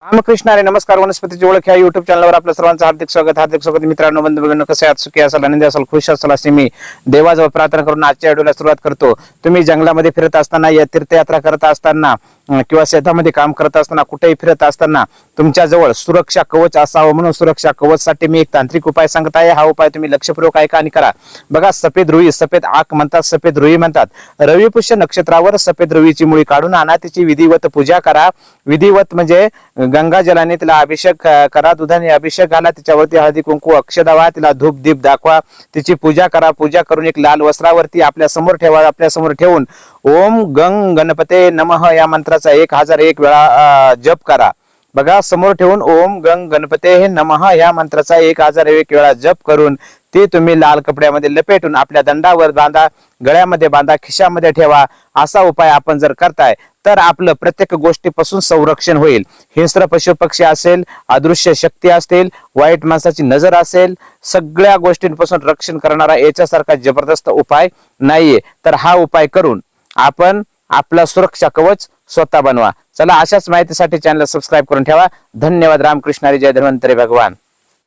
रामकृष्ण हरी. नमस्कार. वनस्पतीची ओळख या युट्यूब चॅनलवर आपल्या सर्वांचं हार्दिक स्वागत. मित्रांनो, बंधू भगिनींनो, कसे आहात? सुखी असाल, आनंदी असाल, खुश असाल असे मी देवाजवळ प्रार्थना करून आजच्या व्हिडिओला सुरुवात करतो. तुम्ही जंगलामध्ये फिरत असताना, या तीर्थयात्रा करत असताना किंवा शेतामध्ये काम करत असताना, कुठेही फिरत असताना तुमच्या जवळ सुरक्षा कवच असावं म्हणून सुरक्षा कवच साठी मी एक तांत्रिक उपाय सांगत आहे. हा उपाय तुम्ही लक्षपूर्वक ऐका आणि करा. बघा, सफेद रुई, सफेद आक म्हणतात, सफेद रुई म्हणतात. रवी पुष्य नक्षत्रावर सफेद रुईची मुळी काढून आणा, तिची विधिवत पूजा करा. विधिवत म्हणजे गंगा जलाने तिला अभिषेक करा, दुधाने अभिषेक घाला, तिच्यावरती हळदी कुंकू अक्षदा वाहा, तिला धूप दीप दाखवा, तिची पूजा करा. पूजा करून एक लाल वस्त्रावरती आपल्या समोर ठेवा. आपल्या समोर ठेवून ओम गंग गणपते नमः या मंत्राचा 1001 वेळा जप करा. बघा, समोर ठेवून ओम गंग गणपते नमः या मंत्राचा 1001 वेळा जप करून ते तुम्ही लाल कपड्यामध्ये लपेटून आपल्या दंडावर बांधा, गळ्यामध्ये बांधा, खिशामध्ये ठेवा. असा उपाय आपण जर करताय तर आपलं प्रत्येक गोष्टीपासून संरक्षण होईल. हिंस्र पशु पक्षी असेल, अदृश्य शक्ती असतील, वाईट माणसाची नजर असेल, सगळ्या गोष्टींपासून रक्षण करणारा याच्यासारखा जबरदस्त उपाय नाहीये. तर हा उपाय करून आपण आपला सुरक्षा कवच स्वतः बनवा. चला, अशाच माहितीसाठी चॅनल सबस्क्राईब करून ठेवा. धन्यवाद. रामकृष्ण हरी. जय धन्वंतरी भगवान.